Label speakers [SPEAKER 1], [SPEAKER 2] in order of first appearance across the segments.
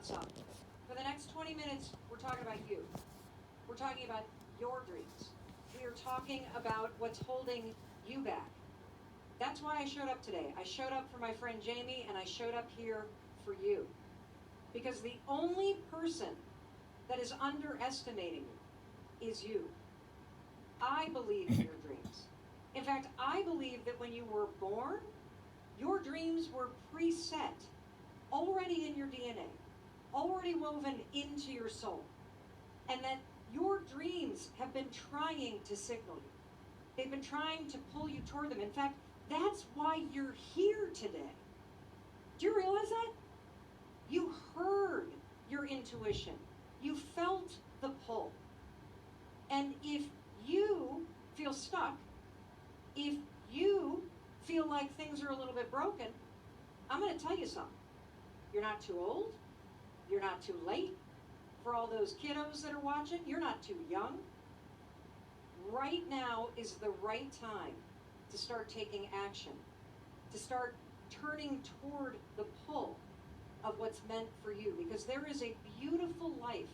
[SPEAKER 1] something. For the next 20 minutes, we're talking about you. We're talking about your dreams. We are talking about what's holding you back. That's why I showed up today. I showed up for my friend Jamie, and I showed up here for you. Because the only person that is underestimating you is you. I believe in your dreams. In fact, I believe that when you were born, your dreams were preset, already in your DNA, already woven into your soul. And that your dreams have been trying to signal you. They've been trying to pull you toward them. In fact, that's why you're here today. Do you realize that? You heard your intuition. You felt the pull. And if you feel stuck, if you feel like things are a little bit broken, I'm going to tell you something. You're not too old. You're not too late. For all those kiddos that are watching, you're not too young. Right now is the right time to start taking action, to start turning toward the pull of what's meant for you, because there is a beautiful life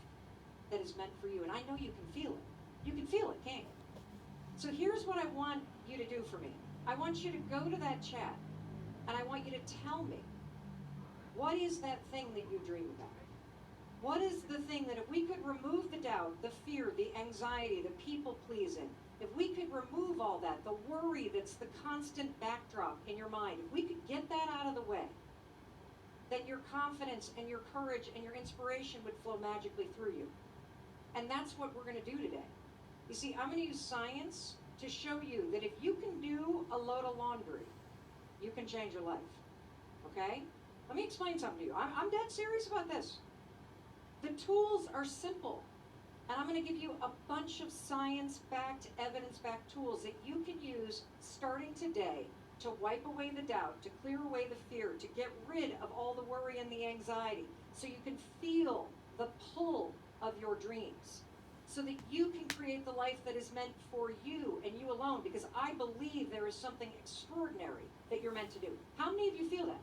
[SPEAKER 1] that is meant for you, and I know you can feel it. You can feel it, can't you? So here's what I want you to do for me. I want you to go to that chat, and I want you to tell me, what is that thing that you dream about? What is the thing that if we could remove the doubt, the fear, the anxiety, the people-pleasing, if we could remove all that, the worry that's the constant backdrop in your mind, if we could get that out of the way, then your confidence and your courage and your inspiration would flow magically through you. And that's what we're going to do today. You see, I'm going to use science to show you that if you can do a load of laundry, you can change your life. Okay? Let me explain something to you. I'm dead serious about this. The tools are simple. And I'm going to give you a bunch of science-backed, evidence-backed tools that you can use starting today to wipe away the doubt, to clear away the fear, to get rid of all the worry and the anxiety, so you can feel the pull of your dreams, so that you can create the life that is meant for you and you alone, because I believe there is something extraordinary that you're meant to do. How many of you feel that?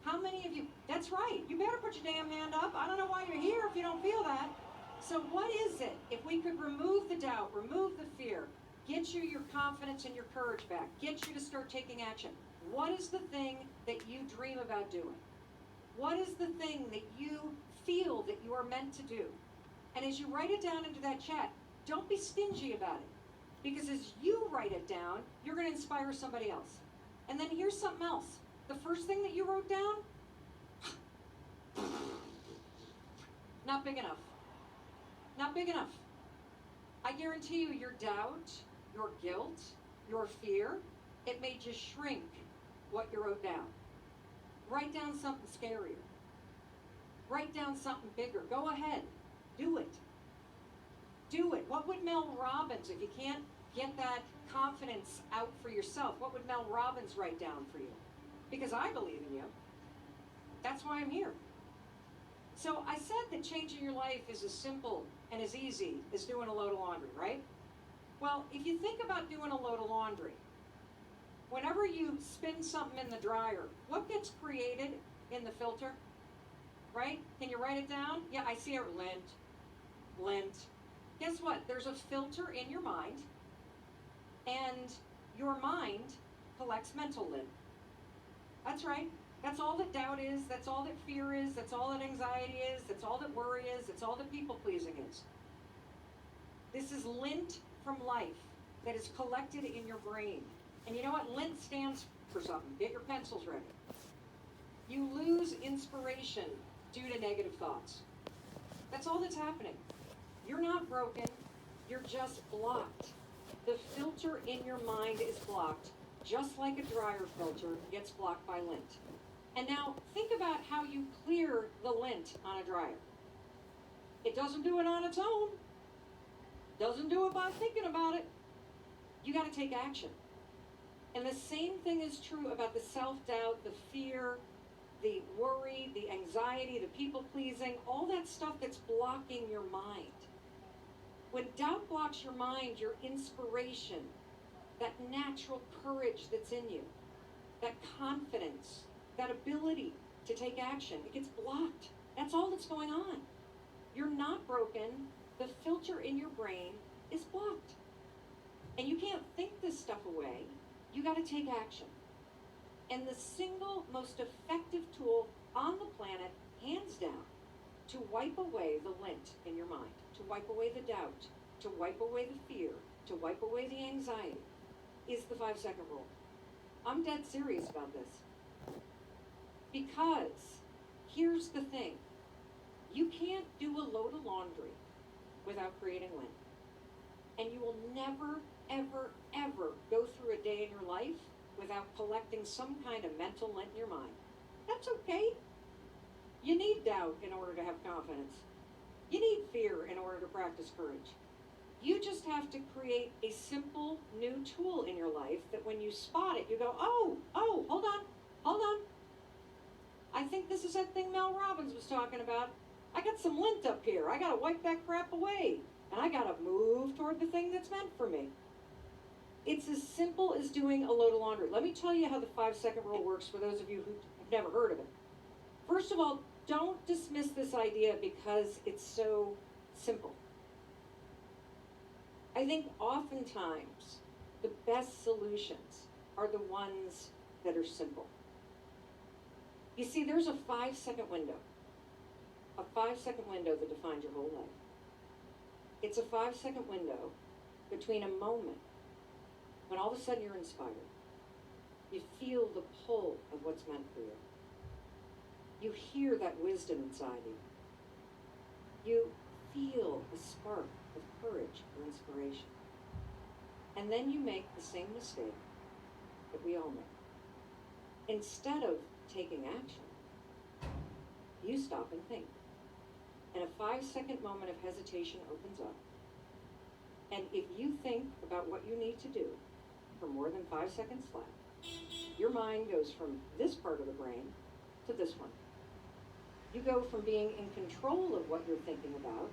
[SPEAKER 1] How many of you? That's right. You better put your damn hand up. I don't know why you're here if you don't feel that. So what is it? If we could remove the doubt, remove the fear, get you your confidence and your courage back, get you to start taking action. What is the thing that you dream about doing? What is the thing that you feel that you are meant to do? And as you write it down into that chat, don't be stingy about it. Because as you write it down, you're going to inspire somebody else. And then here's something else. The first thing that you wrote down, not big enough. Not big enough. I guarantee you your doubt, your guilt, your fear, it made you shrink what you wrote down. Write down something scarier. Write down something bigger. Go ahead. Do it. Do it. What would Mel Robbins, if you can't get that confidence out for yourself, what would Mel Robbins write down for you? Because I believe in you. That's why I'm here. So I said that changing your life is as simple and as easy as doing a load of laundry, right? Well, if you think about doing a load of laundry, whenever you spin something in the dryer, what gets created in the filter? Right? Can you write it down? Yeah, I see it. Lint. Guess what? There's a filter in your mind, and your mind collects mental lint. That's right. That's all that doubt is. That's all that fear is. That's all that anxiety is. That's all that worry is. That's all that people-pleasing is. This is lint from life that is collected in your brain. And you know what? Lint stands for something. Get your pencils ready. You lose inspiration due to negative thoughts. That's all that's happening. You're not broken. You're just blocked. The filter in your mind is blocked, just like a dryer filter gets blocked by lint. And now think about how you clear the lint on a dryer. It doesn't do it on its own. Doesn't do it by thinking about it. You got to take action. And the same thing is true about the self-doubt, the fear, the worry, the anxiety, the people-pleasing, all that stuff that's blocking your mind. When doubt blocks your mind, your inspiration, that natural courage that's in you, that confidence, that ability to take action, it gets blocked. That's all that's going on. You're not broken. The filter in your brain is blocked. And you can't think this stuff away. You got to take action. And the single most effective tool on the planet, hands down, to wipe away the lint in your mind, to wipe away the doubt, to wipe away the fear, to wipe away the anxiety, is the 5-second rule. I'm dead serious about this. Because here's the thing. You can't do a load of laundry without creating lint. And you will never, ever, ever go through a day in your life without collecting some kind of mental lint in your mind. That's okay. You need doubt in order to have confidence. You need fear in order to practice courage. You just have to create a simple new tool in your life that when you spot it, you go, oh, hold on. I think this is that thing Mel Robbins was talking about. I got some lint up here. I got to wipe that crap away. And I got to move toward the thing that's meant for me. It's as simple as doing a load of laundry. Let me tell you how the 5-second rule works for those of you who've never heard of it. First of all, don't dismiss this idea because it's so simple. I think oftentimes the best solutions are the ones that are simple. You see, there's a 5-second window. A 5-second window that defines your whole life. It's a 5-second window between a moment when all of a sudden you're inspired. You feel the pull of what's meant for you. You hear that wisdom inside you. You feel a spark of courage or inspiration. And then you make the same mistake that we all make. Instead of taking action, you stop and think. And a 5-second moment of hesitation opens up. And if you think about what you need to do for more than 5 seconds flat, your mind goes from this part of the brain to this one. You go from being in control of what you're thinking about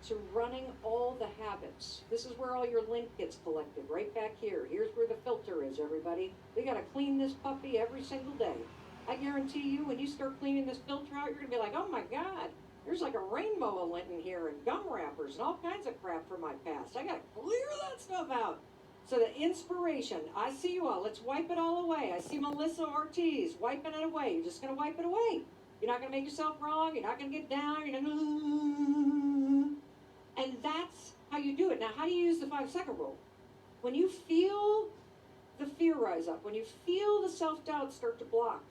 [SPEAKER 1] to running all the habits. This is where all your lint gets collected, right back here. Here's where the filter is, everybody. We got to clean this puppy every single day. I guarantee you, when you start cleaning this filter out, you're going to be like, oh my God, there's like a rainbow of lint in here and gum wrappers and all kinds of crap from my past. I got to clear that stuff out. So the inspiration, I see you all. Let's wipe it all away. I see Melissa Ortiz wiping it away. You're just going to wipe it away. You're not going to make yourself wrong. You're not going to get down. You're not going to... And that's how you do it. Now, how do you use the 5-second rule? When you feel the fear rise up, when you feel the self-doubt start to block,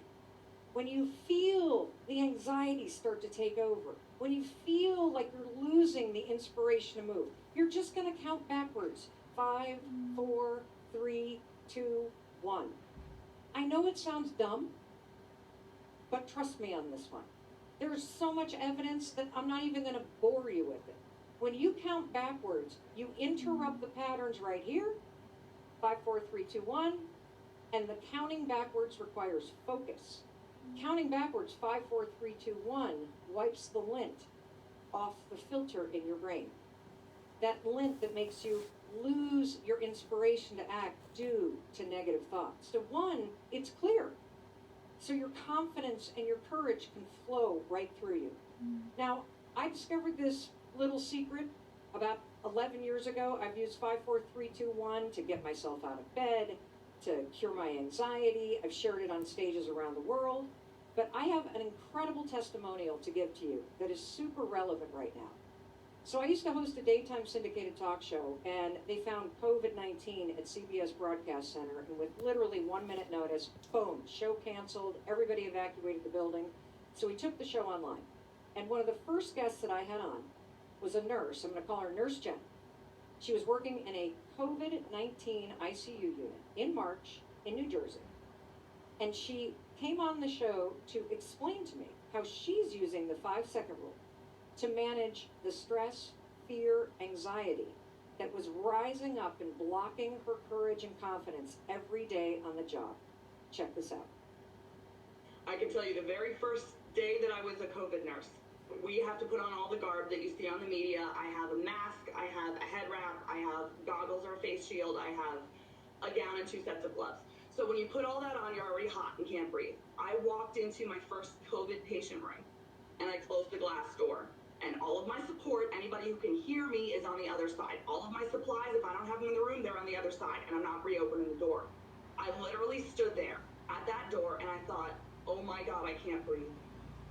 [SPEAKER 1] when you feel the anxiety start to take over, when you feel like you're losing the inspiration to move, you're just going to count backwards. 5, 4, 3, 2, 1. I know it sounds dumb, but trust me on this one. There's so much evidence that I'm not even going to bore you with it. When you count backwards, you interrupt the patterns right here. 5, 4, 3, 2, 1. And the counting backwards requires focus. Counting backwards, 5, 4, 3, 2, 1, wipes the lint off the filter in your brain. That lint that makes you lose your inspiration to act due to negative thoughts. So 1, it's clear. So your confidence and your courage can flow right through you. Now, I discovered this little secret about 11 years ago. I've used 5, 4, 3, 2, 1 to get myself out of bed, to cure my anxiety. I've shared it on stages around the world. But I have an incredible testimonial to give to you that is super relevant right now. So I used to host a daytime syndicated talk show, and they found COVID-19 at CBS Broadcast Center, and with literally 1 minute notice, boom, show canceled, everybody evacuated the building. So we took the show online. And one of the first guests that I had on was a nurse. I'm going to call her Nurse Jen. She was working in a COVID-19 ICU unit in March in New Jersey. And she came on the show to explain to me how she's using the 5-second rule to manage the stress, fear, anxiety that was rising up and blocking her courage and confidence every day on the job. Check this out.
[SPEAKER 2] I can tell you the very first day that I was a COVID nurse, we have to put on all the garb that you see on the media. I have a mask, I have a head wrap, I have goggles or a face shield, I have a gown and 2 sets of gloves. So when you put all that on, you're already hot and can't breathe. I walked into my first COVID patient room, and glass door. And all of my support, anybody who can hear me, is on the other side. All of my supplies, if I don't have them in the room, they're on the other side, and I'm not reopening the door. I literally stood there at that door, and I thought, oh my God, I can't breathe.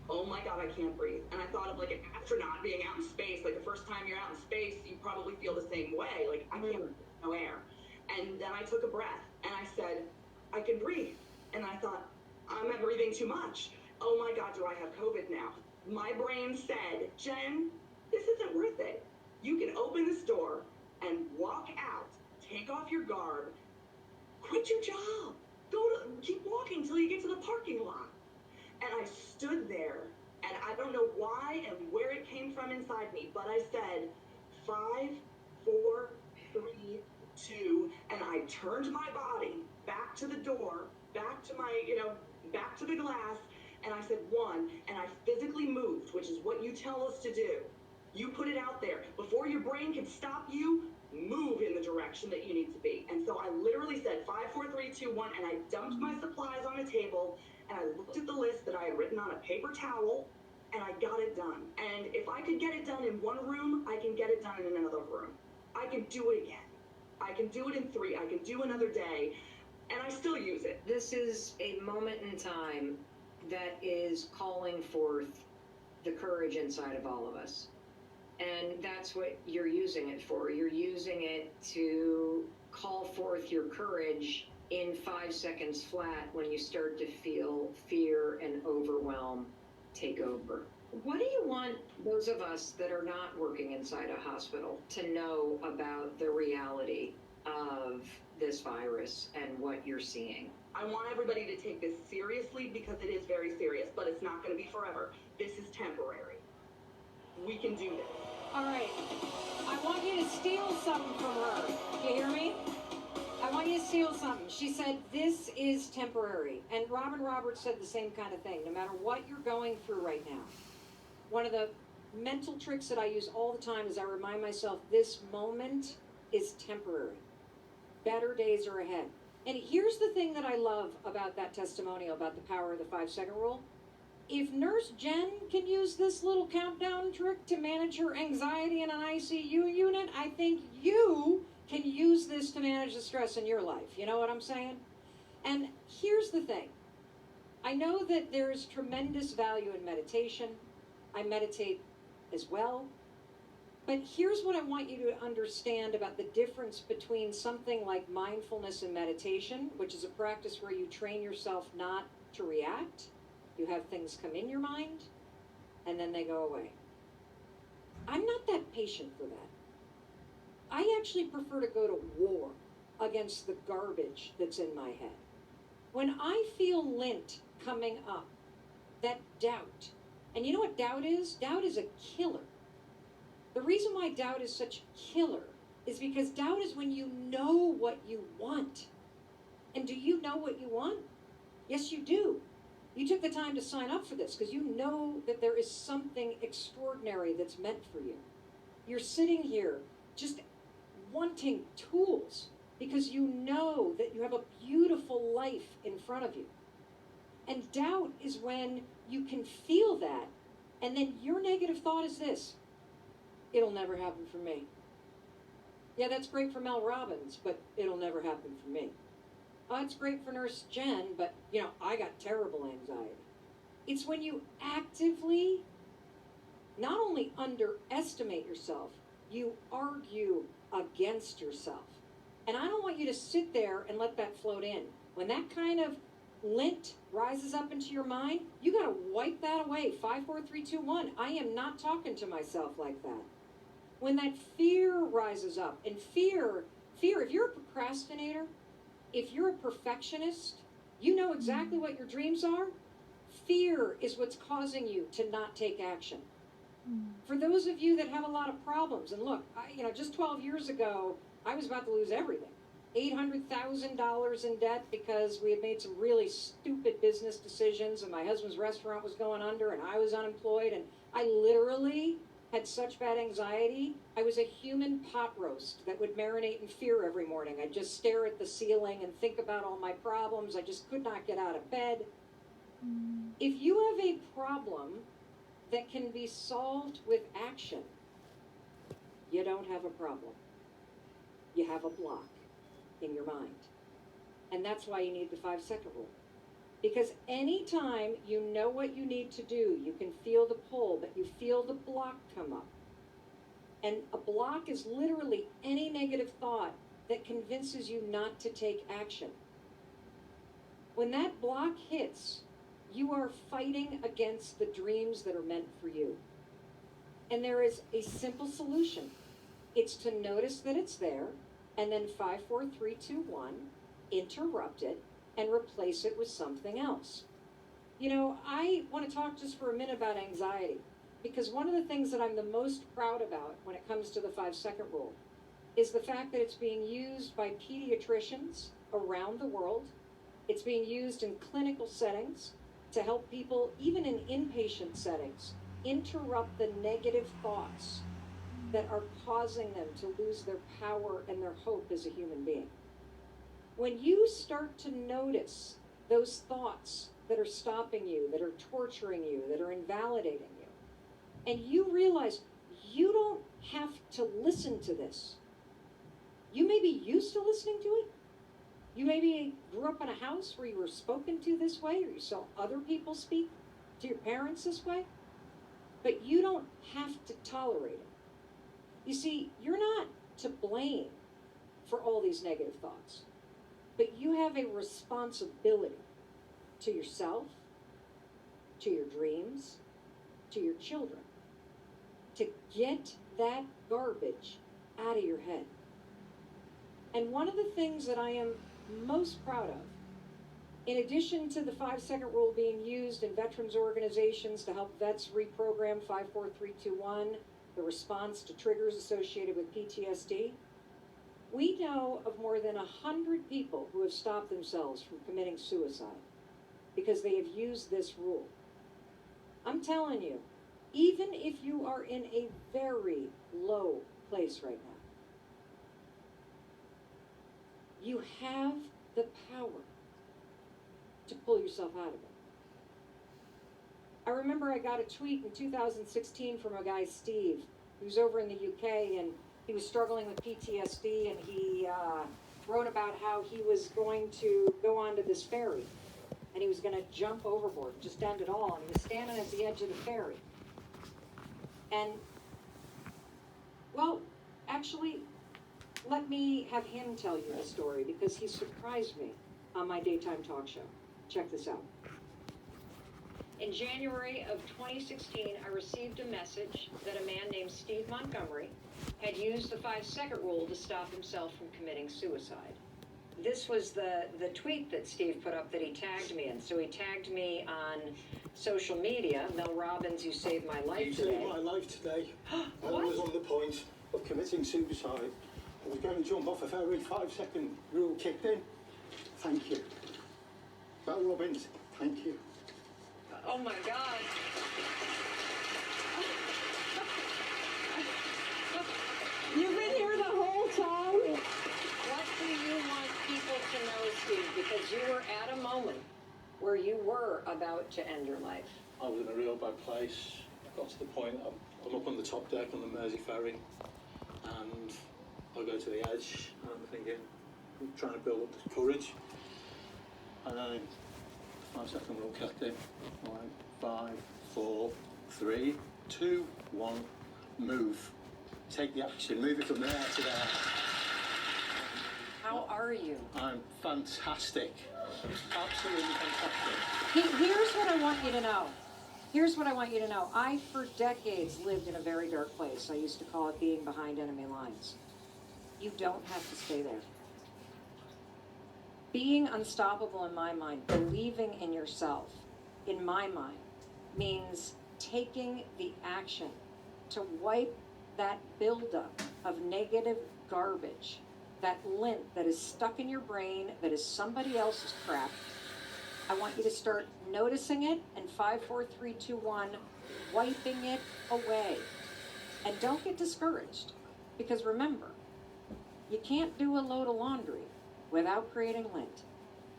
[SPEAKER 2] Oh my God, I can't breathe. And I thought of like an astronaut being out in space. Like the first time you're out in space, you probably feel the same way. Like, I can't breathe, no air. And then I took a breath, and I said, I can breathe. And I thought, I'm not breathing too much. Oh my God, do I have COVID now? My brain said, Jen, this isn't worth it. You can open this door and walk out, take off your garb, quit your job, keep walking till you get to the parking lot. And I stood there, and I don't know why and where it came from inside me, but I said, 5, 4, 3, 2, and I turned my body back to the door, back to my, back to the glass, and I said 1, and I physically moved, which is what you tell us to do. You put it out there. Before your brain can stop you, move in the direction that you need to be. And so I literally said 5, 4, 3, 2, 1, and I dumped my supplies on the table, and I looked at the list that I had written on a paper towel, and I got it done. And if I could get it done in one room, I can get it done in another room. I can do it again. I can do it in 3. I can do another day, and I still use it.
[SPEAKER 1] This is a moment in time that is calling forth the courage inside of all of us. And that's what you're using it for. You're using it to call forth your courage in 5 seconds flat when you start to feel fear and overwhelm take over. What do you want those of us that are not working inside a hospital to know about the reality of this virus and what you're seeing?
[SPEAKER 2] I want everybody to take this seriously because it is very serious, but it's not going to be forever. This is temporary. We can do this.
[SPEAKER 1] All right. I want you to steal something from her. You hear me? I want you to steal something. She said, this is temporary. And Robin Roberts said the same kind of thing. No matter what you're going through right now, one of the mental tricks that I use all the time is I remind myself this moment is temporary. Better days are ahead. And here's the thing that I love about that testimonial, about the power of the 5-second rule. If Nurse Jen can use this little countdown trick to manage her anxiety in an ICU unit, I think you can use this to manage the stress in your life. You know what I'm saying? And here's the thing. I know that there's tremendous value in meditation. I meditate as well. But here's what I want you to understand about the difference between something like mindfulness and meditation, which is a practice where you train yourself not to react. You have things come in your mind, and then they go away. I'm not that patient for that. I actually prefer to go to war against the garbage that's in my head. When I feel lint coming up, that doubt, and you know what doubt is? Doubt is a killer. The reason why doubt is such a killer is because doubt is when you know what you want. And do you know what you want? Yes, you do. You took the time to sign up for this because you know that there is something extraordinary that's meant for you. You're sitting here just wanting tools because you know that you have a beautiful life in front of you. And doubt is when you can feel that, and then your negative thought is this: it'll never happen for me. Yeah, that's great for Mel Robbins, but it'll never happen for me. Oh, it's great for Nurse Jen, but, I got terrible anxiety. It's when you actively not only underestimate yourself, you argue against yourself. And I don't want you to sit there and let that float in. When that kind of lint rises up into your mind, you got to wipe that away. 5, 4, 3, 2, 1. I am not talking to myself like that. When that fear rises up, and fear, if you're a procrastinator, if you're a perfectionist, you know exactly what your dreams are. Fear is what's causing you to not take action. For those of you that have a lot of problems, and look, just 12 years ago, I was about to lose everything. $800,000 in debt because we had made some really stupid business decisions, and my husband's restaurant was going under, and I was unemployed, and I literally had such bad anxiety. I was a human pot roast that would marinate in fear every morning. I'd just stare at the ceiling and think about all my problems. I just could not get out of bed. If you have a problem that can be solved with action, you don't have a problem. You have a block in your mind. And that's why you need the 5-second rule. Because anytime you know what you need to do, you can feel the pull, but you feel the block come up. And a block is literally any negative thought that convinces you not to take action. When that block hits, you are fighting against the dreams that are meant for you. And there is a simple solution. It's to notice that it's there, and then 5, 4, 3, 2, 1, interrupt it, and replace it with something else. You know, I want to talk just for a minute about anxiety, because one of the things that I'm the most proud about when it comes to the 5-second rule is the fact that it's being used by pediatricians around the world. It's being used in clinical settings to help people, even in inpatient settings, interrupt the negative thoughts that are causing them to lose their power and their hope as a human being. When you start to notice those thoughts that are stopping you, that are torturing you, that are invalidating you, and you realize you don't have to listen to this. You may be used to listening to it. You maybe grew up in a house where you were spoken to this way, or you saw other people speak to your parents this way, but you don't have to tolerate it. You see, you're not to blame for all these negative thoughts, but you have a responsibility to yourself, to your dreams, to your children, to get that garbage out of your head. And one of the things that I am most proud of, in addition to the 5-second rule being used in veterans organizations to help vets reprogram 5, 4, 3, 2, 1, the response to triggers associated with PTSD, we know of more than 100 people who have stopped themselves from committing suicide because they have used this rule. I'm telling you, even if you are in a very low place right now, you have the power to pull yourself out of it. I remember I got a tweet in 2016 from a guy, Steve, who's over in the UK, and he was struggling with PTSD, and he wrote about how he was going to go onto this ferry, and he was going to jump overboard, just end it all, and he was standing at the edge of the ferry. And, well, actually, let me have him tell you the story, because he surprised me on my daytime talk show. Check this out. In January of 2016, I received a message that a man named Steve Montgomery had used the 5-second rule to stop himself from committing suicide. This was the tweet that Steve put up that he tagged me in. So he tagged me on social media. Mel Robbins, you saved my life today.
[SPEAKER 3] You saved my life today. I
[SPEAKER 1] What?
[SPEAKER 3] was on the point of committing suicide. I was going to jump off a ferry, 5-second rule kicked in. Thank you. Mel Robbins, thank you.
[SPEAKER 1] Oh my God. You've been here the whole time? What do you want people to know, Steve? Because you were at a moment where you were about to end your life.
[SPEAKER 3] I was in a real bad place. I got to the point, I'm up on the top deck on the Mersey ferry, and I go to the edge, and I'm thinking, I'm trying to build up the courage, and then 5-second rule kicked in. I went 5, 4, 3, 2, 1, move. Take the action, move it from there to there.
[SPEAKER 1] How are you?
[SPEAKER 3] I'm fantastic. Absolutely fantastic.
[SPEAKER 1] Here's what I want you to know. Here's what I want you to know. I, for decades, lived in a very dark place. I used to call it being behind enemy lines. You don't have to stay there. Being unstoppable in my mind, believing in yourself, in my mind, means taking the action to wipe that buildup of negative garbage, that lint that is stuck in your brain, that is somebody else's crap. I want you to start noticing it, and 5, 4, 3, 2, 1, wiping it away. And don't get discouraged, because remember, you can't do a load of laundry without creating lint.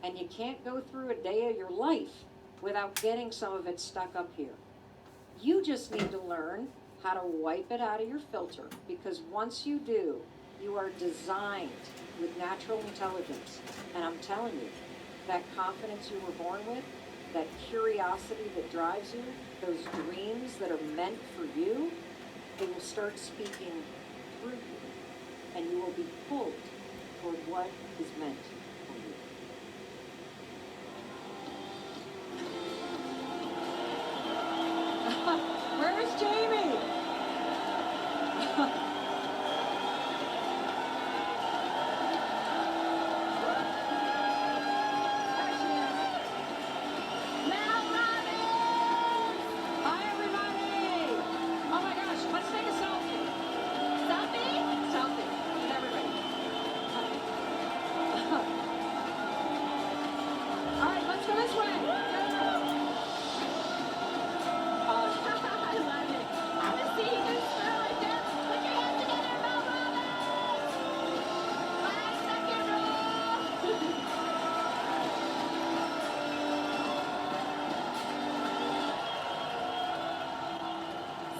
[SPEAKER 1] And you can't go through a day of your life without getting some of it stuck up here. You just need to learn how to wipe it out of your filter, because once you do, you are designed with natural intelligence. And I'm telling you, that confidence you were born with, that curiosity that drives you, those dreams that are meant for you, they will start speaking through you, and you will be pulled toward what is meant for you. Where's Jamie? There she is. Mel Robbins! Hi, everybody! Oh my gosh, let's take a selfie. Selfie? Selfie with everybody. All right, let's go this way. I love it. I want to see you do spirit right there. Put your hands together, Mel Robbins. 5-second rule.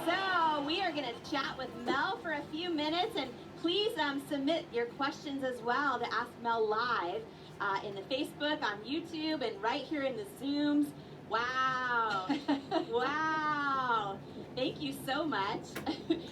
[SPEAKER 4] So we are going to chat with Mel for a few minutes, and please submit your questions as well to Ask Mel live in the Facebook, on YouTube, and right here in the Zooms. Wow. Wow. Thank you so much.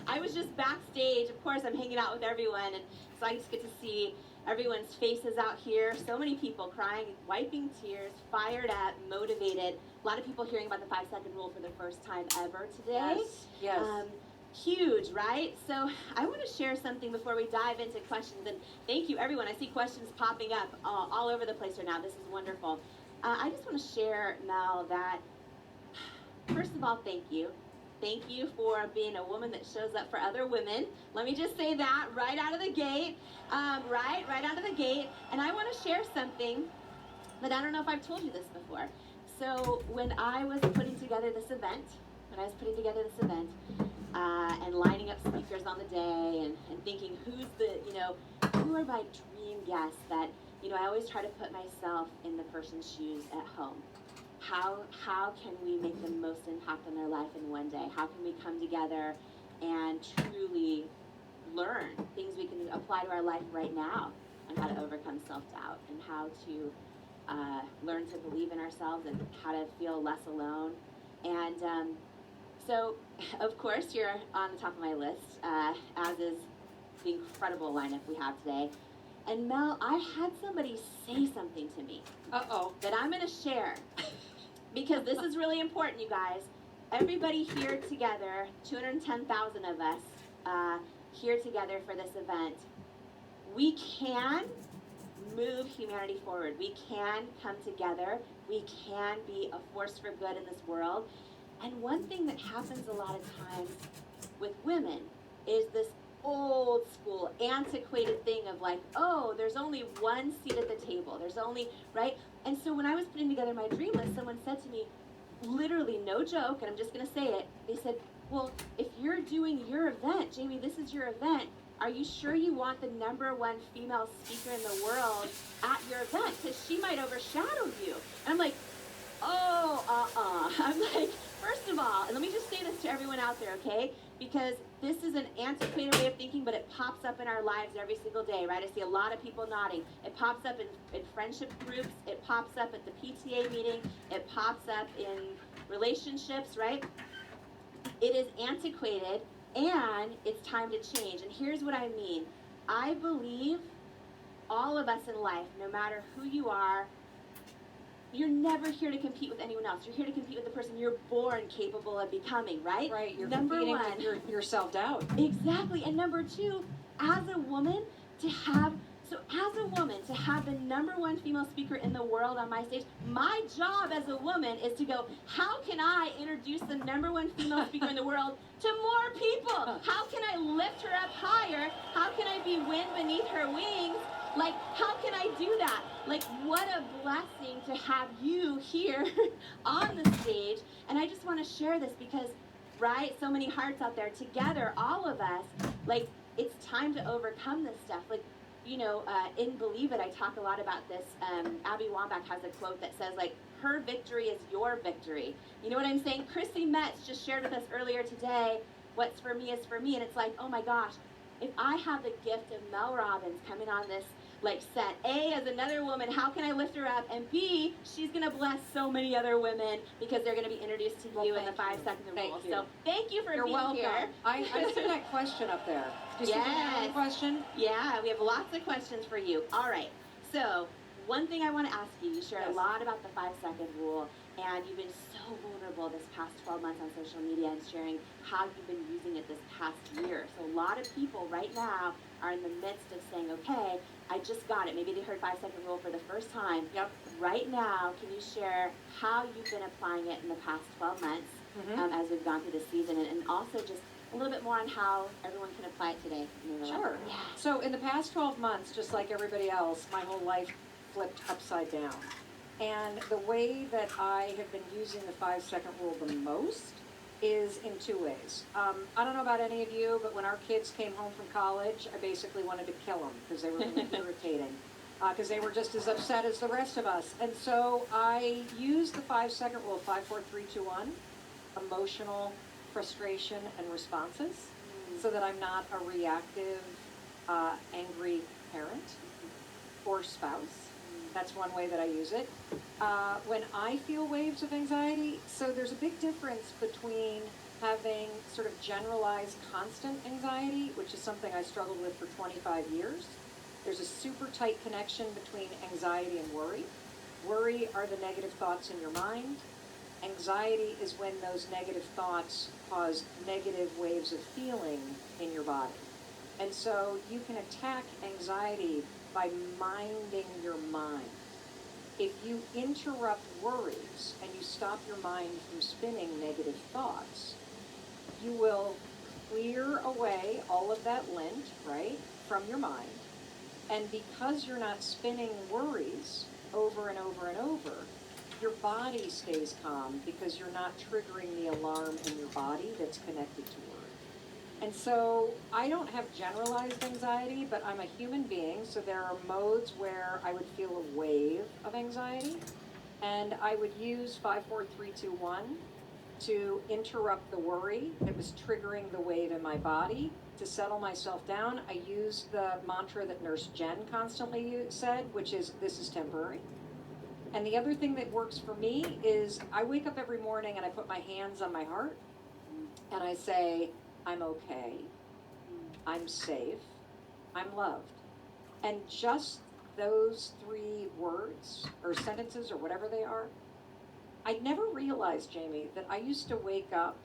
[SPEAKER 4] I was just backstage. Of course, I'm hanging out with everyone, and so I just get to see everyone's faces out here. So many people crying, wiping tears, fired up, motivated. A lot of people hearing about the 5-second rule for the first time ever today.
[SPEAKER 1] Yes.
[SPEAKER 4] Huge, right? So I want to share something before we dive into questions. And thank you, everyone. I see questions popping up all over the place right now. This is wonderful. I just want to share, Mel, that first of all, thank you. Thank you for being a woman that shows up for other women. Let me just say that right out of the gate. Right out of the gate. And I want to share something that I don't know if I've told you this before. So when I was putting together this event, and lining up speakers on the day and thinking who are my dream guests that, I always try to put myself in the person's shoes at home. How can we make the most impact on their life in one day? How can we come together and truly learn things we can apply to our life right now on how to overcome self-doubt and how to learn to believe in ourselves and how to feel less alone. And so, of course, you're on the top of my list, as is the incredible lineup we have today. And Mel, I had somebody say something to me that I'm going to share because this is really important, you guys. Everybody here together, 210,000 of us here together for this event, we can move humanity forward. We can come together. We can be a force for good in this world. And one thing that happens a lot of times with women is this old school, antiquated thing of like, oh, there's only one seat at the table. There's only, right? And so when I was putting together my dream list, someone said to me, literally, no joke, and I'm just going to say it, they said, well, if you're doing your event, Jamie, this is your event, are you sure you want the #1 female speaker in the world at your event? Because she might overshadow you. And I'm like, I'm like, first of all, and let me just say this to everyone out there, okay? Because this is an antiquated way of thinking, but it pops up in our lives every single day, right? I see a lot of people nodding. It pops up in friendship groups. It pops up at the PTA meeting. It pops up in relationships, right? It is antiquated, and it's time to change. And here's what I mean. I believe all of us in life, no matter who you are, you're never here to compete with anyone else. You're here to compete with the person you're born capable of becoming, right?
[SPEAKER 1] Right, you're
[SPEAKER 4] number
[SPEAKER 1] competing
[SPEAKER 4] one,
[SPEAKER 1] with your self-doubt.
[SPEAKER 4] Exactly. And number two, as a woman, to have the #1 female speaker in the world on my stage, my job as a woman is to go, how can I introduce the #1 female speaker in the world to more people? How can I lift her up higher? How can I be wind beneath her wings? Like, how can I do that? Like, what a blessing to have you here on the stage. And I just want to share this because, right, so many hearts out there together, all of us, like, it's time to overcome this stuff. Like, in Believe It, I talk a lot about this. Abby Wambach has a quote that says, like, her victory is your victory. You know what I'm saying? Chrissy Metz just shared with us earlier today, what's for me is for me. And it's like, oh my gosh, if I have the gift of Mel Robbins coming on this set, A, as another woman, how can I lift her up? And B, she's going to bless so many other women because they're going to be introduced to you in the 5 second rule. So thank you for
[SPEAKER 1] You're
[SPEAKER 4] being
[SPEAKER 1] welcome.
[SPEAKER 4] here.
[SPEAKER 1] I see that question up there. Do you see that question?
[SPEAKER 4] Yeah, we have lots of questions for you. All right. So one thing I want to ask you, you shared a lot about the 5 second rule, and you've been so vulnerable this past 12 months on social media and sharing how you've been using it this past year. So a lot of people right now are in the midst of saying, okay, I just got it. Maybe they heard 5 second rule for the first time.
[SPEAKER 1] Yep.
[SPEAKER 4] Right now, can you share how you've been applying it in the past 12 months as we've gone through the season, and also just a little bit more on how everyone can apply it today?
[SPEAKER 1] Sure.
[SPEAKER 4] Yeah.
[SPEAKER 1] So in the past 12 months, just like everybody else, my whole life flipped upside down. And the way that I have been using the 5 second rule the most is in 2 ways. I don't know about any of you, but when our kids came home from college, I basically wanted to kill them because they were really irritating, because they were just as upset as the rest of us. And so I used the 5 second rule, 5, 4, 3, 2, 1, emotional frustration and responses, so that I'm not a reactive, angry parent or spouse. That's one way that I use it. When I feel waves of anxiety, so there's a big difference between having sort of generalized constant anxiety, which is something I struggled with for 25 years. There's a super tight connection between anxiety and worry. Worry are the negative thoughts in your mind. Anxiety is when those negative thoughts cause negative waves of feeling in your body. And so you can attack anxiety by minding your mind. If you interrupt worries and you stop your mind from spinning negative thoughts, you will clear away all of that lint, right, from your mind. And because you're not spinning worries over and over and over, your body stays calm because you're not triggering the alarm in your body that's connected to worry. And so I don't have generalized anxiety, but I'm a human being, so there are modes where I would feel a wave of anxiety, and I would use 5, 4, 3, 2, 1 to interrupt the worry that was triggering the wave in my body. To settle myself down, I used the mantra that Nurse Jen constantly said, which is, this is temporary. And the other thing that works for me is I wake up every morning and I put my hands on my heart and I say, I'm okay, I'm safe, I'm loved. And just those 3 words or sentences or whatever they are, I never realized, Jamie, that I used to wake up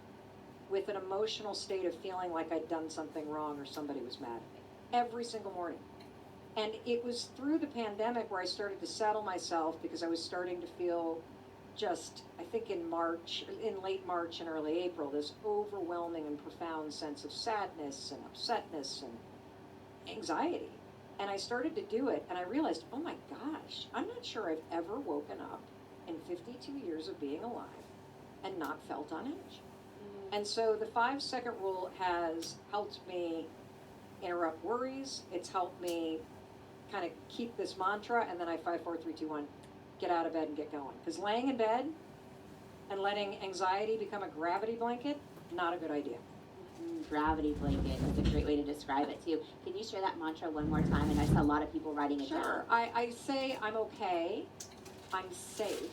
[SPEAKER 1] with an emotional state of feeling like I'd done something wrong or somebody was mad at me every single morning. And it was through the pandemic where I started to settle myself because I was starting to feel just, I think in late March and early April, this overwhelming and profound sense of sadness and upsetness and anxiety. And I started to do it and I realized, oh my gosh, I'm not sure I've ever woken up in 52 years of being alive and not felt on edge. And so the 5 second rule has helped me interrupt worries. It's helped me kind of keep this mantra, and then I 5, 4, 3, 2, 1, get out of bed and get going. Because laying in bed and letting anxiety become a gravity blanket, not a good idea.
[SPEAKER 4] Gravity blanket is a great way to describe it too. Can you share that mantra one more time? And I saw a lot of people writing it down.
[SPEAKER 1] Sure. I say I'm okay, I'm safe,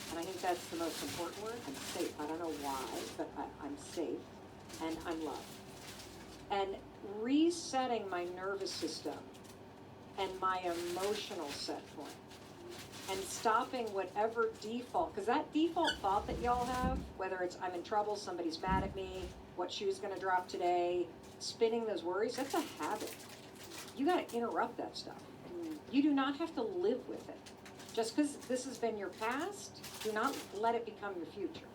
[SPEAKER 1] and I think that's the most important word. I'm safe. I don't know why, but I'm safe, and I'm loved. And resetting my nervous system and my emotional set point, and stopping whatever default, because that default thought that y'all have, whether it's I'm in trouble, somebody's mad at me, what shoe's going to drop today, spinning those worries, that's a habit. You got to interrupt that stuff. You do not have to live with it. Just because this has been your past, do not let it become your future.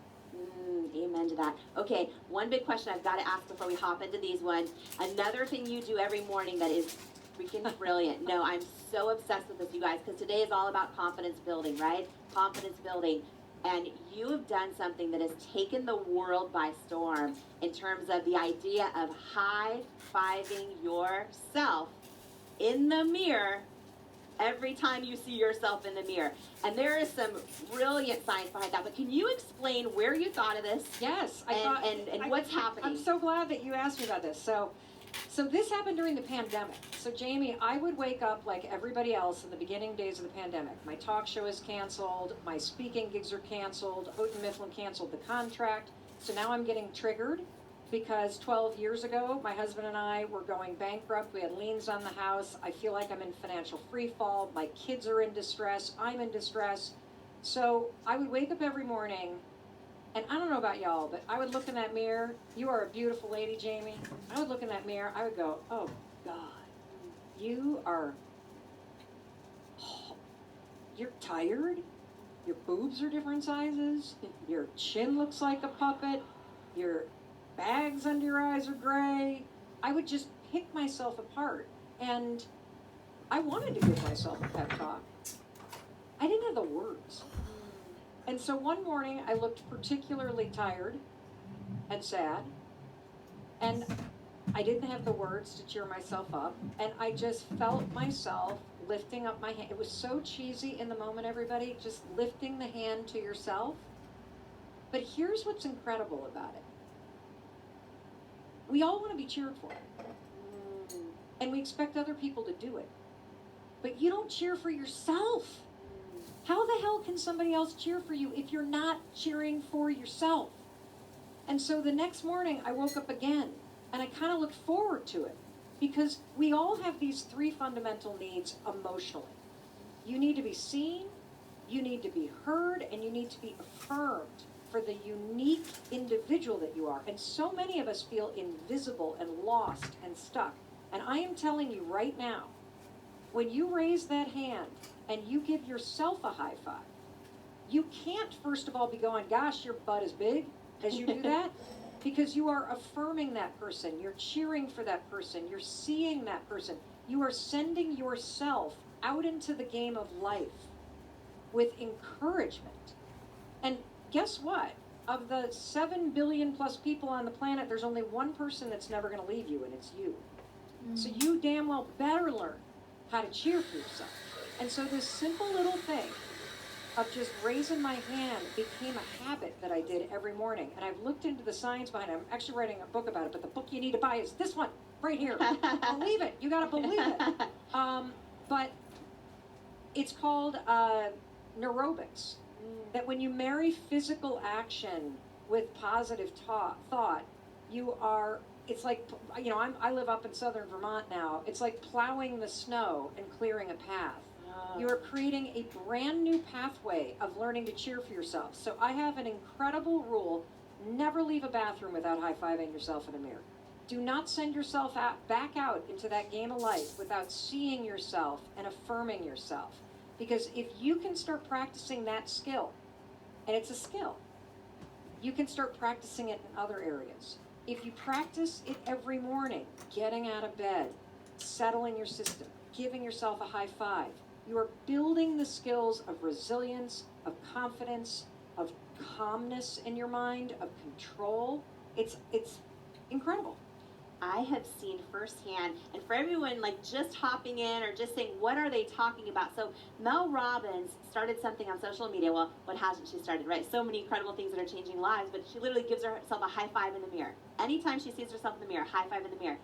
[SPEAKER 4] Amen to that. Okay, one big question I've got to ask before we hop into these ones. Another thing you do every morning that is freaking brilliant. No, I'm so obsessed with this, you guys, because today is all about confidence building, right? Confidence building. And you have done something that has taken the world by storm in terms of the idea of high-fiving yourself in the mirror every time you see yourself in the mirror. And there is some brilliant science behind that. But can you explain where you thought of this?
[SPEAKER 1] Yes,
[SPEAKER 4] and what's happening?
[SPEAKER 1] I'm so glad that you asked me about this. So this happened during the pandemic. So Jamie, I would wake up like everybody else in the beginning days of the pandemic. My talk show is canceled. My speaking gigs are canceled. Houghton Mifflin canceled the contract. So now I'm getting triggered because 12 years ago, my husband and I were going bankrupt. We had liens on the house. I feel like I'm in financial free fall. My kids are in distress. I'm in distress. So I would wake up every morning, and I don't know about y'all, but I would look in that mirror. You are a beautiful lady, Jamie. I would look in that mirror. I would go, oh, God, you're tired. Your boobs are different sizes. Your chin looks like a puppet. Your bags under your eyes are gray. I would just pick myself apart. And I wanted to give myself a pep talk. I didn't have the words. And so one morning I looked particularly tired and sad. And I didn't have the words to cheer myself up. And I just felt myself lifting up my hand. It was so cheesy in the moment, everybody, just lifting the hand to yourself. But here's what's incredible about it. We all want to be cheered for. And we expect other people to do it. But you don't cheer for yourself. How the hell can somebody else cheer for you if you're not cheering for yourself? And so the next morning I woke up again, and I kind of looked forward to it, because we all have these three fundamental needs emotionally. You need to be seen, you need to be heard, and you need to be affirmed for the unique individual that you are. And so many of us feel invisible and lost and stuck. And I am telling you right now, when you raise that hand and you give yourself a high five, you can't first of all be going, gosh, your butt is big as you do that, because you are affirming that person, you're cheering for that person, you're seeing that person, you are sending yourself out into the game of life with encouragement. And guess what? Of the 7 billion plus people on the planet, there's only one person that's never going to leave you, and it's you. So you damn well better learn how to cheer for yourself. And so this simple little thing of just raising my hand became a habit that I did every morning. And I've looked into the science behind it. I'm actually writing a book about it, but the book you need to buy is this one right here. Believe it. You got to believe it. But it's called neurobics. That when you marry physical action with positive thought, you are, it's like, you know, I live up in southern Vermont now. It's like plowing the snow and clearing a path. You are creating a brand new pathway of learning to cheer for yourself. So I have an incredible rule: never leave a bathroom without high-fiving yourself in a mirror. Do not send yourself back out into that game of life without seeing yourself and affirming yourself. Because if you can start practicing that skill, and it's a skill, you can start practicing it in other areas. If you practice it every morning, getting out of bed, settling your system, giving yourself a high five, you are building the skills of resilience, of confidence, of calmness in your mind, of control. It's incredible.
[SPEAKER 4] I have seen firsthand, and for everyone like just hopping in or just saying, what are they talking about? So Mel Robbins started something on social media. Well, what hasn't she started, right? So many incredible things that are changing lives, but she literally gives herself a high five in the mirror. Anytime she sees herself in the mirror, high five in the mirror.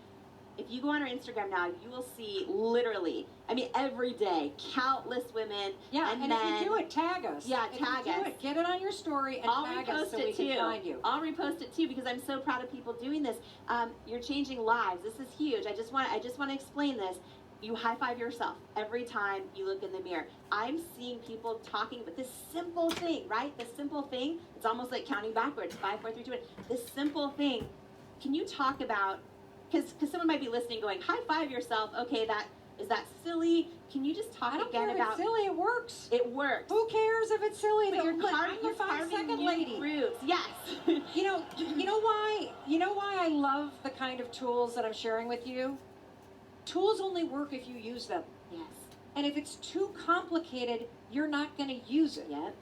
[SPEAKER 4] If you go on her Instagram now, you will see literally, I mean, every day, countless women and men.
[SPEAKER 1] If you do it, tag us.
[SPEAKER 4] Yeah, tag us.
[SPEAKER 1] Get it on your story and tag us so we can find you.
[SPEAKER 4] I'll repost it too, because I'm so proud of people doing this. You're changing lives. This is huge. I just want to explain this. You high five yourself every time you look in the mirror. I'm seeing people talking about this simple thing, right? This simple thing. It's almost like counting backwards. 5, 4, 3, 2, 1. This simple thing. Can you talk about? Because someone might be listening going, high five yourself. Okay, is that silly? Can you just talk again about?
[SPEAKER 1] If it's silly, it works.
[SPEAKER 4] It works.
[SPEAKER 1] Who cares if it's silly?
[SPEAKER 4] But you're
[SPEAKER 1] I'm the 5-second lady.
[SPEAKER 4] Roots. Yes.
[SPEAKER 1] You know why I love the kind of tools that I'm sharing with you? Tools only work if you use them.
[SPEAKER 4] Yes.
[SPEAKER 1] And if it's too complicated, you're not going to use it.
[SPEAKER 4] Yep.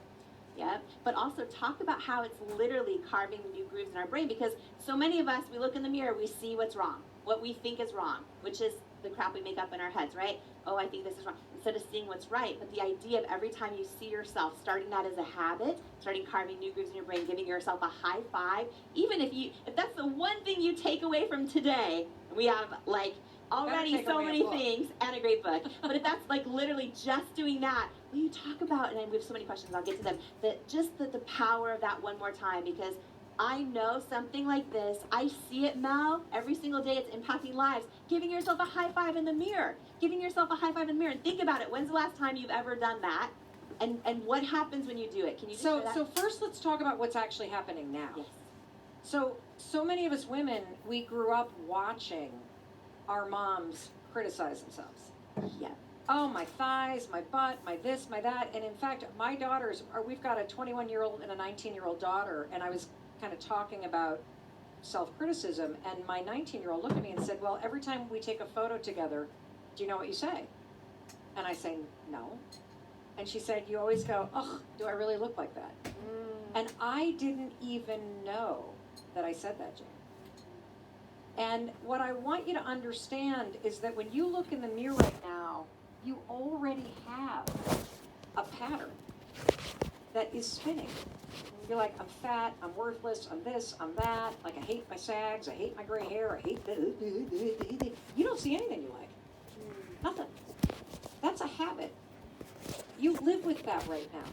[SPEAKER 4] Yep. But also talk about how it's literally carving new grooves in our brain, because so many of us, we look in the mirror, we see what's wrong, what we think is wrong, which is the crap we make up in our heads, right? Oh, I think this is wrong. Instead of seeing what's right. But the idea of every time you see yourself, starting that as a habit, starting carving new grooves in your brain, giving yourself a high five, even if that's the one thing you take away from today, we have like already so many things and a great book. But if that's like literally just doing that, will you talk about, and we have so many questions, I'll get to them, that just the power of that one more time, because I know something like this, I see it, Mel, every single day. It's impacting lives. Giving yourself a high five in the mirror. Giving yourself a high five in the mirror. And think about it. When's the last time you've ever done that? And what happens when you do it? Can you just share that?
[SPEAKER 1] So first let's talk about what's actually happening now.
[SPEAKER 4] Yes.
[SPEAKER 1] So many of us women, we grew up watching our moms criticize themselves.
[SPEAKER 4] Yeah.
[SPEAKER 1] Oh, my thighs, my butt, my this, my that. And in fact, my daughters, we've got a 21-year-old and a 19-year-old daughter, and I was kind of talking about self-criticism, and my 19-year-old looked at me and said, well, every time we take a photo together, do you know what you say? And I say, no. And she said, you always go, ugh, do I really look like that? And I didn't even know that I said that, Jane. And what I want you to understand is that when you look in the mirror right now, you already have a pattern that is spinning. You're like, I'm fat, I'm worthless, I'm this, I'm that, like I hate my sags, I hate my gray hair, I hate the. You don't see anything you like. Nothing. That's a habit. You live with that right now.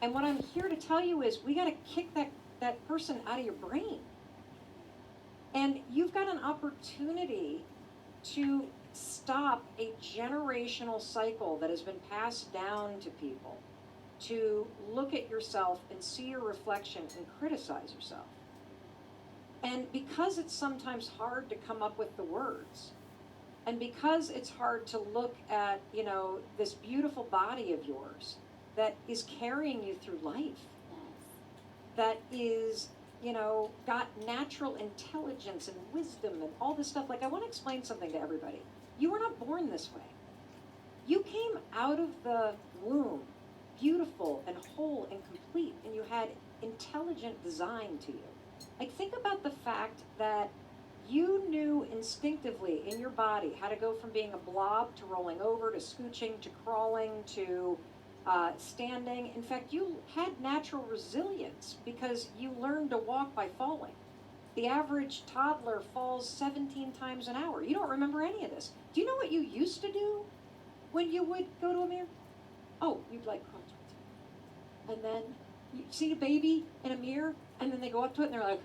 [SPEAKER 1] And what I'm here to tell you is we got to kick that person out of your brain. And you've got an opportunity to stop a generational cycle that has been passed down to people, to look at yourself and see your reflection and criticize yourself. And because it's sometimes hard to come up with the words, and because it's hard to look at, this beautiful body of yours that is carrying you through life, that is, got natural intelligence and wisdom and all this stuff. Like, I want to explain something to everybody. You were not born this way. You came out of the womb beautiful and whole and complete, and you had intelligent design to you. Like, think about the fact that you knew instinctively in your body how to go from being a blob to rolling over to scooching to crawling to standing. In fact, you had natural resilience because you learned to walk by falling. The average toddler falls 17 times an hour. You don't remember any of this. Do you know what you used to do when you would go to a mirror? Oh, you'd like crawl towards it. And then you see a baby in a mirror, and then they go up to it and they're like,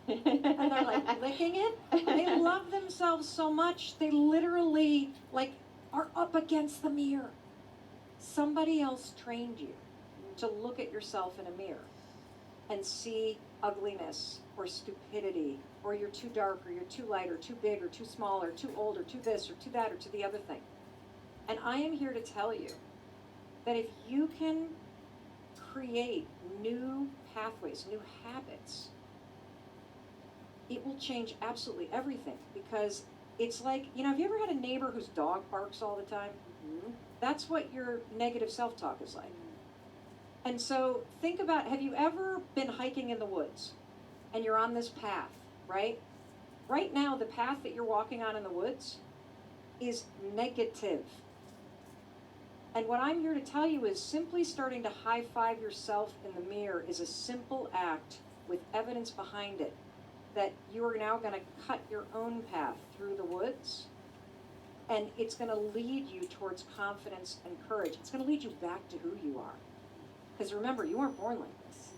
[SPEAKER 1] and they're like licking it. They love themselves so much, they literally like are up against the mirror. Somebody else trained you to look at yourself in a mirror and see ugliness or stupidity, or you're too dark, or you're too light, or too big, or too small, or too old, or too this, or too that, or to the other thing. And I am here to tell you that if you can create new pathways, new habits, it will change absolutely everything. Because it's like, have you ever had a neighbor whose dog barks all the time? Mm-hmm. That's what your negative self-talk is like. And so think about, have you ever been hiking in the woods and you're on this path, right? Right now, the path that you're walking on in the woods is negative. And what I'm here to tell you is simply starting to high-five yourself in the mirror is a simple act with evidence behind it that you are now going to cut your own path through the woods, and it's going to lead you towards confidence and courage. It's going to lead you back to who you are. Because remember, you weren't born like this.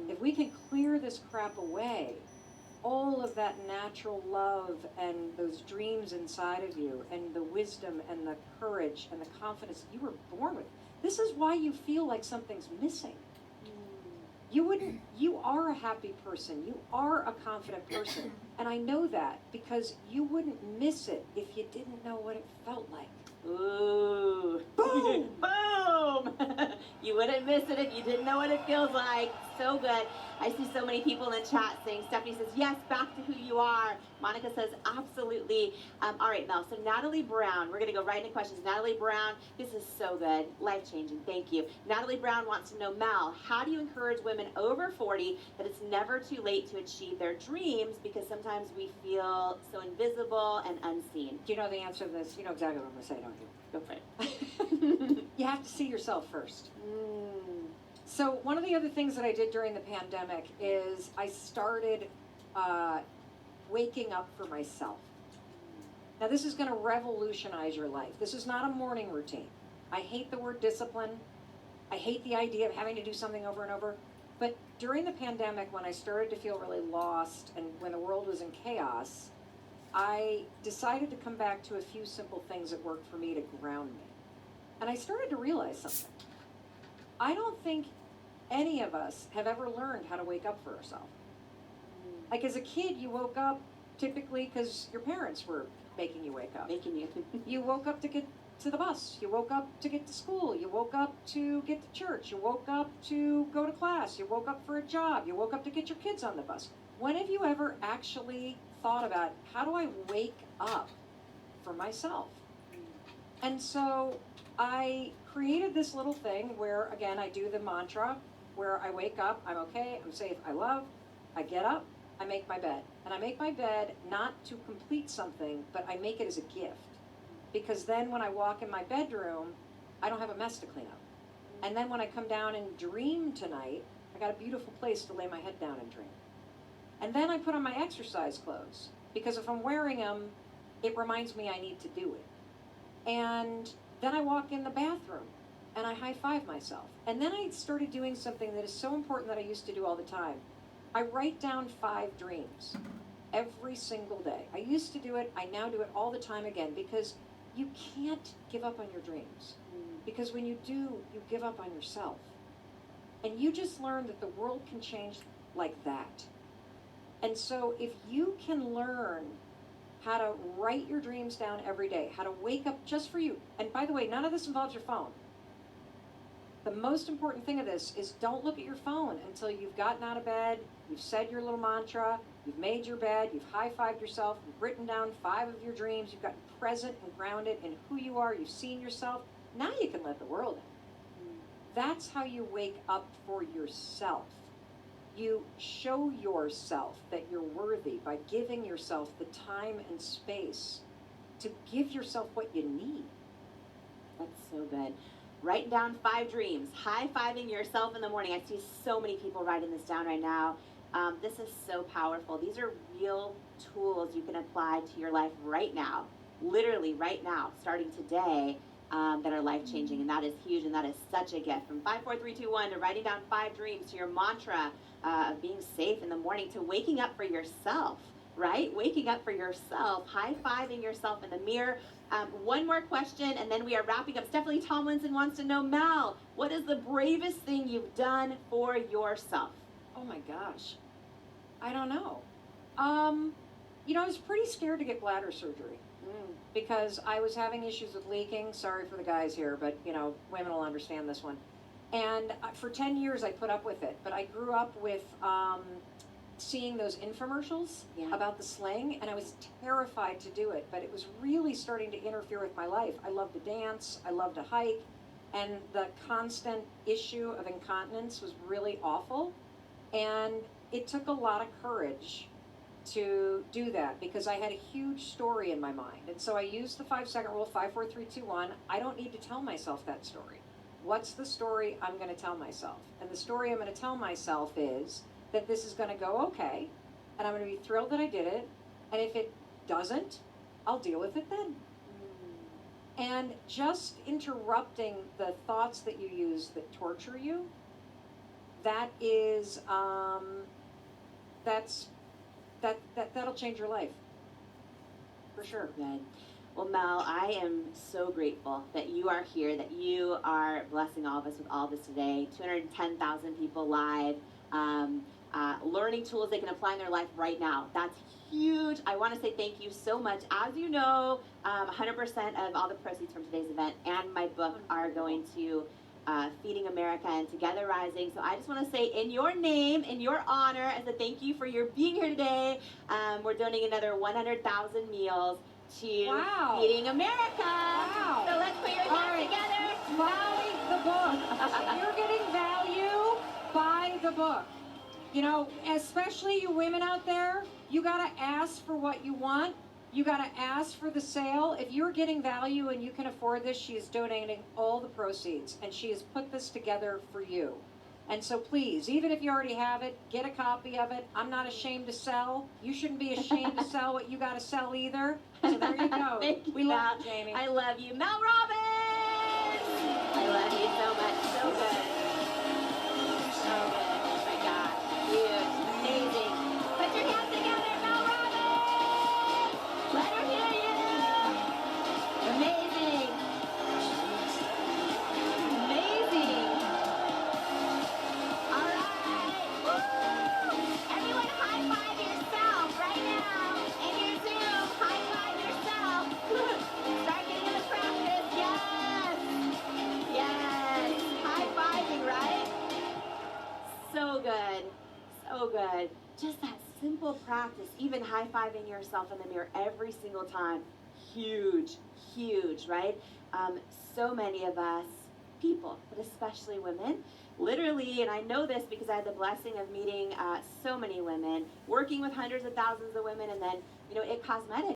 [SPEAKER 1] If we can clear this crap away, all of that natural love and those dreams inside of you and the wisdom and the courage and the confidence you were born with, this is why you feel like something's missing. You are a happy person. You are a confident person. And I know that because you wouldn't miss it if you didn't know what it felt like.
[SPEAKER 4] Ooh.
[SPEAKER 1] Boom!
[SPEAKER 4] Boom! You wouldn't miss it if you didn't know what it feels like. So good. I see so many people in the chat saying, Stephanie says, yes, back to who you are. Monica says, absolutely. All right, Mel. So Natalie Brown, we're going to go right into questions. Natalie Brown, this is so good. Life-changing. Thank you. Natalie Brown wants to know, Mel, how do you encourage women over 40 that it's never too late to achieve their dreams, because sometimes we feel so invisible and unseen?
[SPEAKER 1] Do you know the answer to this? You know exactly what I'm going to say, don't you?
[SPEAKER 4] Go for it.
[SPEAKER 1] You have to see yourself first.
[SPEAKER 4] Mm.
[SPEAKER 1] So one of the other things that I did during the pandemic is I started waking up for myself. Now this is going to revolutionize your life. This is not a morning routine. I hate the word discipline. I hate the idea of having to do something over and over. But during the pandemic, when I started to feel really lost and when the world was in chaos, I decided to come back to a few simple things that worked for me to ground me. And I started to realize something. I don't think any of us have ever learned how to wake up for ourselves. Like as a kid, you woke up typically because your parents were making you wake up.
[SPEAKER 4] Making you.
[SPEAKER 1] You woke up to get to the bus. You woke up to get to school. You woke up to get to church. You woke up to go to class. You woke up for a job. You woke up to get your kids on the bus. When have you ever actually thought about, how do I wake up for myself? And so I created this little thing where, again, I do the mantra where I wake up, I'm okay, I'm safe, I love, I get up, I make my bed. And I make my bed not to complete something, but I make it as a gift. Because then when I walk in my bedroom, I don't have a mess to clean up. And then when I come down and dream tonight, I got a beautiful place to lay my head down and dream. And then I put on my exercise clothes, because if I'm wearing them, it reminds me I need to do it. And then I walk in the bathroom and I high-five myself. And then I started doing something that is so important that I used to do all the time. I write down 5 dreams every single day. I used to do it, I now do it all the time again, because you can't give up on your dreams. Because when you do, you give up on yourself. And you just learn that the world can change like that. And so if you can learn how to write your dreams down every day, how to wake up just for you. And by the way, none of this involves your phone. The most important thing of this is don't look at your phone until you've gotten out of bed, you've said your little mantra, you've made your bed, you've high-fived yourself, you've written down 5 of your dreams, you've gotten present and grounded in who you are, you've seen yourself. Now you can let the world in. That's how you wake up for yourself. You show yourself that you're worthy by giving yourself the time and space to give yourself what you need.
[SPEAKER 4] That's so good. Writing down 5 dreams, high-fiving yourself in the morning. I see so many people writing this down right now. This is so powerful. These are real tools you can apply to your life right now, literally right now, starting today, that are life-changing, and that is huge, and that is such a gift. From 5, 4, 3, 2, 1 to writing down 5 dreams to your mantra of being safe in the morning to waking up for yourself, right? Waking up for yourself, high-fiving yourself in the mirror. One more question, and then we are wrapping up. Stephanie Tomlinson wants to know, Mel, what is the bravest thing you've done for yourself?
[SPEAKER 1] Oh my gosh. I don't know. You know, I was pretty scared to get bladder surgery because I was having issues with leaking. Sorry for the guys here, but you know, women will understand this one. And for 10 years I put up with it, but I grew up with seeing those infomercials about the sling, and I was terrified to do it, but it was really starting to interfere with my life. I love to dance, I love to hike, and the constant issue of incontinence was really awful. And it took a lot of courage to do that because I had a huge story in my mind. And so I used the 5-second rule, 5, 4, 3, 2, 1. I don't need to tell myself that story. What's the story I'm going to tell myself? And the story I'm going to tell myself is that this is going to go okay, and I'm going to be thrilled that I did it. And if it doesn't, I'll deal with it then. And just interrupting the thoughts that you use that torture you, that is, that'll change your life, for sure.
[SPEAKER 4] Good. Well, Mel, I am so grateful that you are here, that you are blessing all of us with all this today. 210,000 people live, learning tools they can apply in their life right now. That's huge. I want to say thank you so much. As you know, 100% of all the proceeds from today's event and my book are going to Feeding America and Together Rising. So I just want to say in your name, in your honor, as a thank you for your being here today, we're donating another 100,000 meals to
[SPEAKER 1] Wow.
[SPEAKER 4] Feeding America.
[SPEAKER 1] Wow.
[SPEAKER 4] So let's put your hands
[SPEAKER 1] All right.
[SPEAKER 4] together.
[SPEAKER 1] Buy the book. If you're getting value, buy the book. You know, especially you women out there, you got to ask for what you want. You got to ask for the sale. If you're getting value and you can afford this, she is donating all the proceeds, and she has put this together for you. And so please, even if you already have it, get a copy of it. I'm not ashamed to sell. You shouldn't be ashamed to sell what you got to sell either. So there you go.
[SPEAKER 4] Thank you,
[SPEAKER 1] We love
[SPEAKER 4] Mel.
[SPEAKER 1] you, Jamie.
[SPEAKER 4] I love you. Mel Robbins! I love you so much. So good. So good. Oh my God. Huge. Amazing. Put your hands together, Mel Robbins! Let her hear you! Amazing. Amazing. All right. Woo! Everyone high five yourself right now. In your Zoom, high five yourself. Start getting in the practice. Yes. Yes. High fiving, right? So good. So good. Just that simple practice, even high fiving yourself in the mirror every single time. Huge, huge, right? So many of us, people, but especially women, literally, and I know this because I had the blessing of meeting so many women, working with hundreds of thousands of women, and then, you know, It Cosmetics.